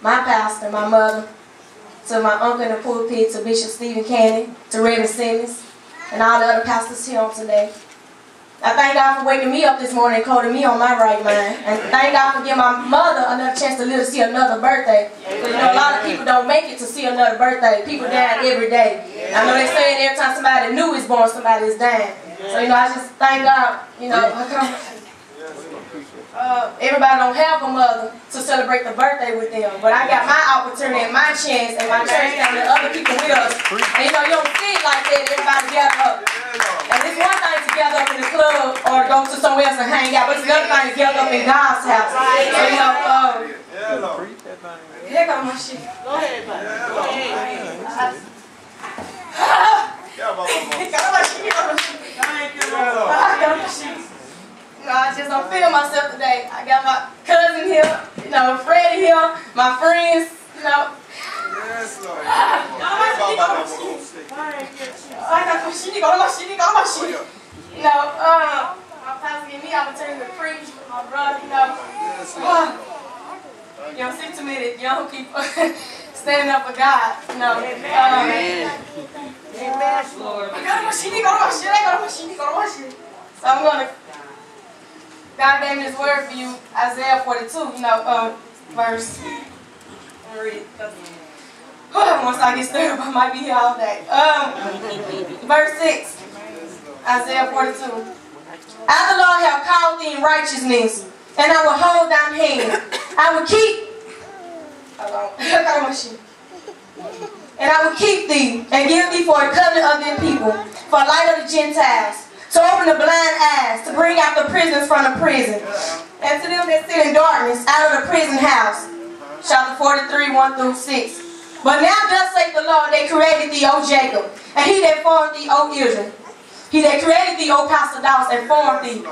my pastor, my mother, to my uncle in the pulpit, to Bishop Stephen Cannon, to Reverend Simmons, and all the other pastors here on today. I thank God for waking me up this morning and clothing me on my right mind. And thank God for giving my mother another chance to live to see another birthday. Because you know, a lot of people don't make it to see another birthday. People die every day. I know they say every time somebody new is born, somebody is dying. So, you know, I just thank God, you know, everybody don't have a mother to celebrate the birthday with them. But I got my opportunity and my chance and my church family and other people with us. And you know, you don't see it like that, everybody gather up. And it's one thing to gather up in the club or go to somewhere else and hang out, but it's another thing to gather up in God's house. So, you know, here comes my shit. Go ahead, buddy. Go ahead. I just don't feel myself today. I got my cousin here, you know, Freddie here, my friends, you know. Yes, Lord. You know, my pastor gave me opportunity to preach with my brother, you know. You don't see too many young people standing up for God, you know. So I'm going to, God gave me this word for you, Isaiah 42, you know, verse, I'm going to read it. Once I get stirred up, I might be here all day. Verse 6, Isaiah 42. I, the Lord, have called thee in righteousness, and I will hold thine hand. I will keep, and I will keep thee, and give thee for a covenant of them people, for a light of the Gentiles, to open the blind eyes, to bring out the prisoners from the prison, and to them that sit in darkness out of the prison house. Chapter 43, 1-6. But now thus saith the Lord, that created thee, O Jacob, and he that formed thee, O Israel. He that created thee, O Pastor Dawes, and formed thee.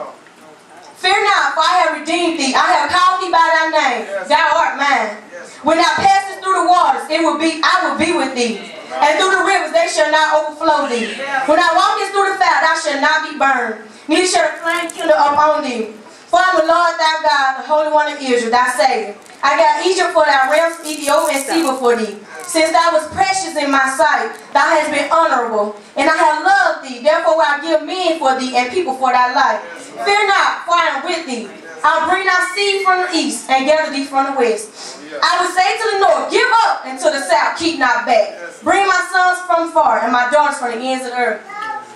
Fear not, for I have redeemed thee. I have called thee by thy name. Thou art mine. When thou passest through the waters, I will be with thee. And through the rivers, they shall not overflow thee. When thou walkest through the fire, thou shalt not be burned, neither shall the flame kindle upon thee. For I am the Lord thy God, the Holy One of Israel, thy Savior. I got Egypt for thy realms, Ethiopia and Seba for thee. Since thou was precious in my sight, thou hast been honorable, and I have loved thee. Therefore will I give men for thee and people for thy life. Fear not, for I am with thee. I'll bring thy seed from the east and gather thee from the west. I will say to the north, give up, and to the south, keep not back. Bring my sons from far and my daughters from the ends of the earth.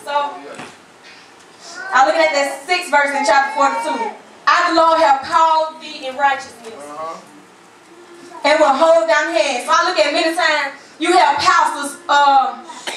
So, I'm looking at that 6th verse in chapter 42. I, the Lord, have called thee in righteousness, and will hold down hands. So I look at many times, you have pastors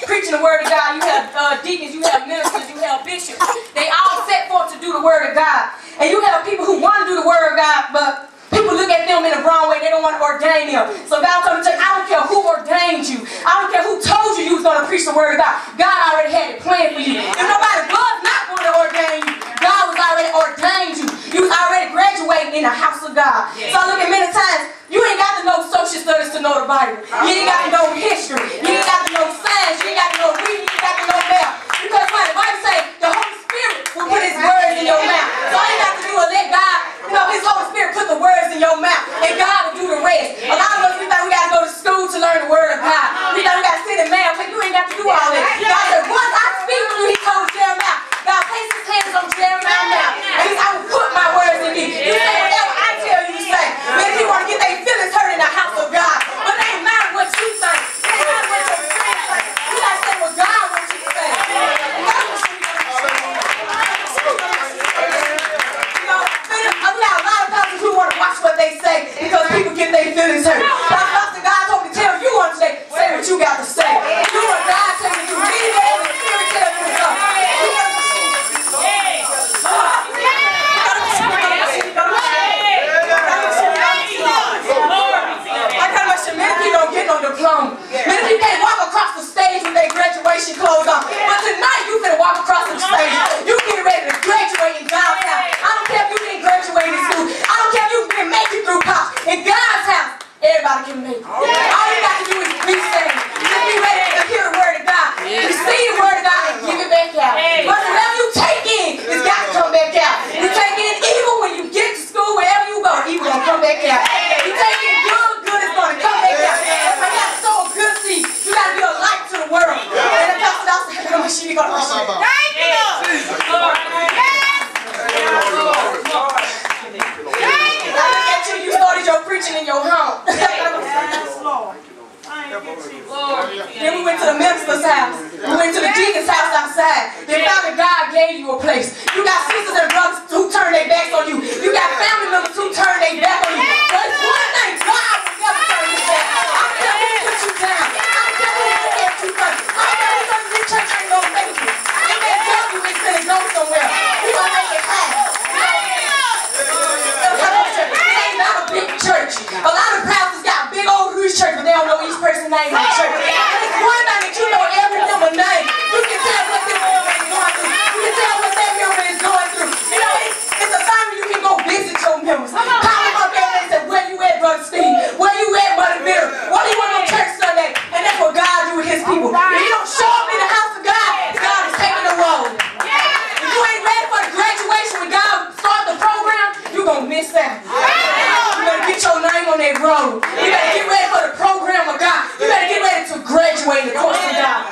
preaching the word of God, you have deacons, you have ministers, you have bishops. They all set forth to do the word of God. And you have people who want to do the word of God, but people look at them in the wrong way. They don't want to ordain them. So God told me to tell you, I don't care who ordained you. I don't care who told you you was going to preach the word of God. God already had it planned for you. If nobody was not going to ordain you, God was already ordained you. You was already graduating in the house of God. So I look at many times, you ain't got to know social studies to know the Bible. You ain't got to know history. You ain't got to know science. You ain't got to know reading. You ain't got to know math. Because what the Bible says, the Holy Spirit will put His words in your mouth. So all you got to do is let God, you know, His Holy Spirit put the words in your mouth, and God will do the rest. A lot of us, we think we got to go to school to learn the word of God. We think we got to sit in math, but you ain't got to do all that. God said, once I speak to you, He told Jeremiah, God placed His hands on Jeremiah's mouth, and He said, I will put my words in you. You say whatever I tell you to say. Many people want to get their feelings hurt in the house of God, but it ain't matter what you think. It ain't matter what your friends think. You got to say what God wants you to say. Who want to watch what they say because people get their feelings hurt. Pastor God told me to tell you one today, say what you got to say. Do what God tells you to do. Mean it every spirit tells you to go. I got my shit. Many people don't get no diploma. Many people can't walk across the stage with their graduation clothes on. But tonight you finna walk across the stage. You get ready to graduate in God's house. I don't care if you didn't graduate in school. I don't care if you can make it through college. In God's house, everybody can make it. All you got to do is be saved. Just be ready to hear the word of God. Receive the word of God and give it back out. But whatever you take in, it's got to come back out. You take in evil when you get to school, wherever you go, evil gonna come back out. You take in good to the minister's house. We went to the deacon's house outside. They found that God gave you a place. You got sisters and brothers who turn their backs on you. You got family members who turn their back on you. But it's one thing, God will never turn his back. I don't care who put you down. I don't care who left you first. I don't care who told you this church ain't gonna make it. I can't tell you it's gonna go somewhere. We gonna make it happen. It ain't not a big church. A lot of pastors got big old huge church, but they don't know each person's name in the church. But it's one thing that you know every member name. You can tell what this member is going through. You can tell what that member is going through. You know, it's a time when you can go visit your members. Call them up there and say, where you at, Brother Steve? Where you at, Mother Bitter? What do you want on church Sunday? And that's what God do with his people. If you don't show up in the house of God, God is taking the road. If you ain't ready for the graduation when God start the program, you're going to miss out. You better get your name on that road. You better get ready for the program of God. You better get ready to graduate in the course of God.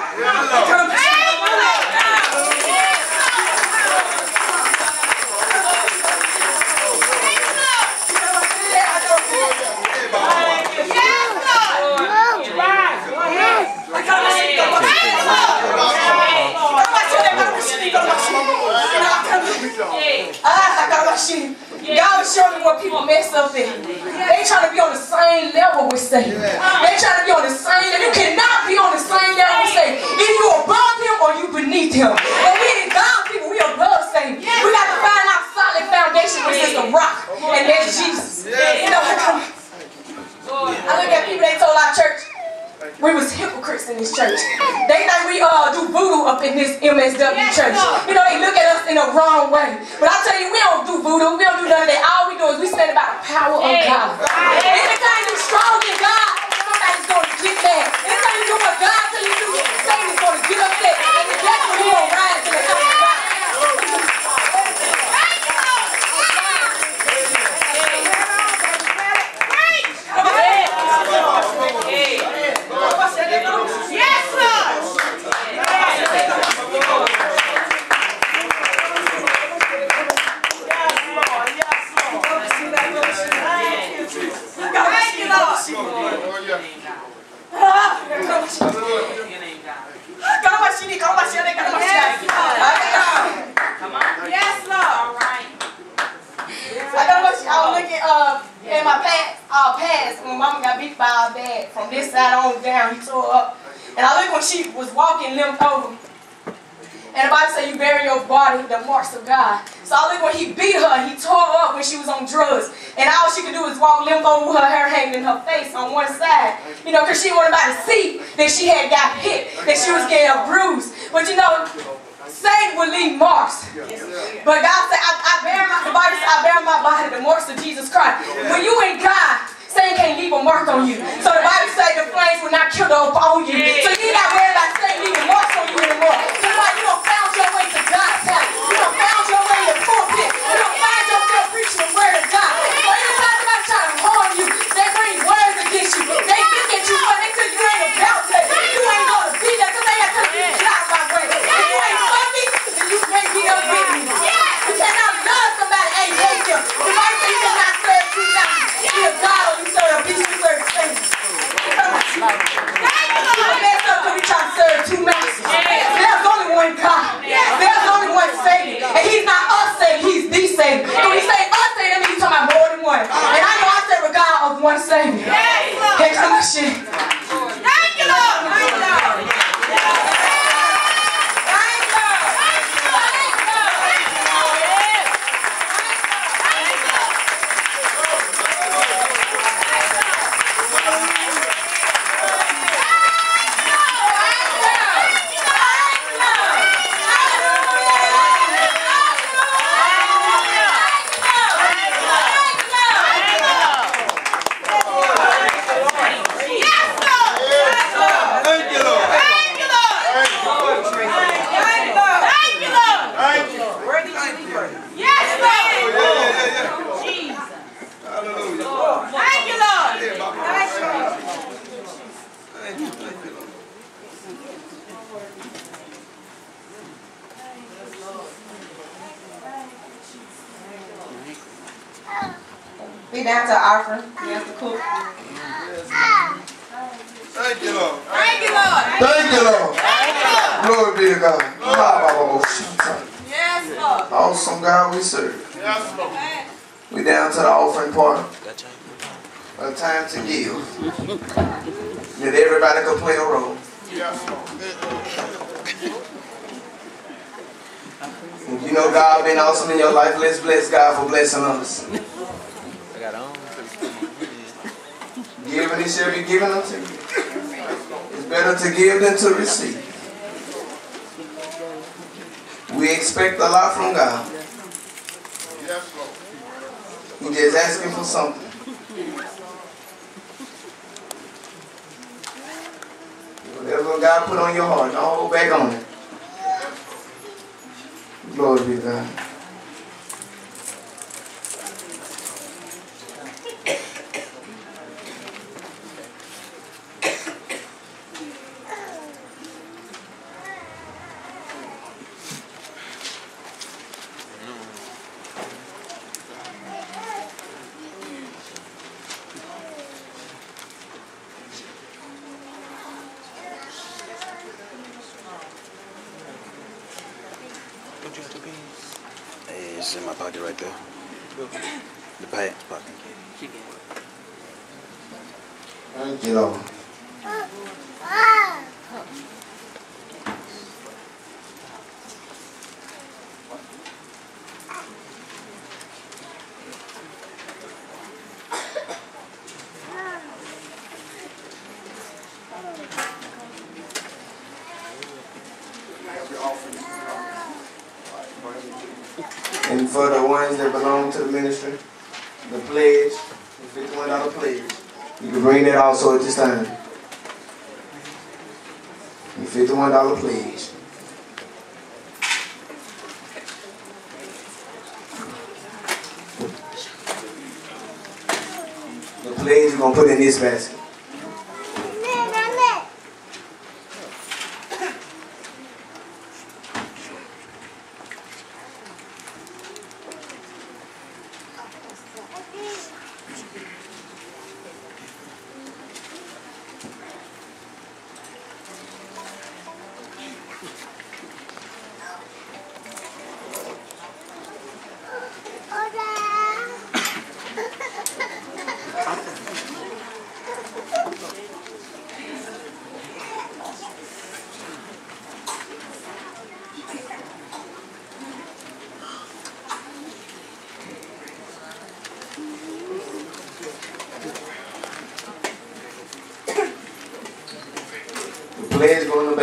God was showing me what people mess up in. They trying to be on the same level with Satan. They trying to be on the same level. You cannot be on the same level with Satan. Either you above him or you beneath him. And we ain't God people, we above Satan. We got to find our solid foundation, which is the rock. And that's Jesus. You know, I look at people, they told our church, we was hypocrites in this church. They think we do voodoo up in this MSW church. You know, they look at us in the wrong way. But I tell you, we don't do voodoo. We don't do none of that. All we do is we stand about the power of God. Anytime you strong in God, somebody's going to get mad. Anytime you do what God tell you to do, Satan is going to get upset. And the devil is going to rise to the house of God. Yes, Lord! From this side on down, he tore up. And I look when she was walking, limped over. And the Bible says you bury your body, the marks of God. So I look when he beat her, he tore her up when she was on drugs. And all she could do was walk limp over with her hair hanging in her face on one side. You know, because she wanted everybody to see that she had got hit, that she was getting a bruise. But you know, Satan will leave marks. But God said, the Bible says, I bear my body, the marks of Jesus Christ. When you in God, Satan can't leave a mark on you. So the Bible says the flames will not kill on you. So you not worried about Satan leaving marks on you anymore. That's why you don't found your way to God's house. You don't found your way to the pulpit. You don't find yourself preaching the word of God. So anytime somebody try to harm you, they bring words against you. They look at you, but they tell you ain't about that. You ain't going to be there because they have to get out of my way. If you ain't for me, then you can't be up with me. You cannot love somebody and hate them. The Bible says you cannot serve two masters. You're a God or you serve a beast, you serve Satan. People mess up because we try to serve two masters. There's only one God. There's only one Satan. And he's not us Satan, he's the Satan. So when he say us Satan, that means he's talking about more than one. And I know I serve a God of one Satan. Here comes my shit. Thank you, Lord. Thank you, Lord. Be down to our offering. We have to cook. Thank you, Lord. Thank you, Lord. Thank you, Lord. Thank you, Lord. Glory be to God. Yes, Lord. Awesome God we serve. Yes, Lord. Amen. We down to the offering part. A time to give. That everybody can play a role. Yes, Lord. If you know God been awesome in your life, let's bless God for blessing us. Giving it shall be given unto you. It's better to give than to receive. We expect a lot from God. Yes, Lord. He's just asking for something. Whatever God put on your heart, don't hold back on it. Glory be to God. Hey, it's in my pocket right there. The pants pocket. Thank you, Lord. And for the ones that belong to the ministry, the pledge, the $51 pledge, you can bring that also at this time. The $51 pledge. The pledge you're going to put in this basket. The pledge go in the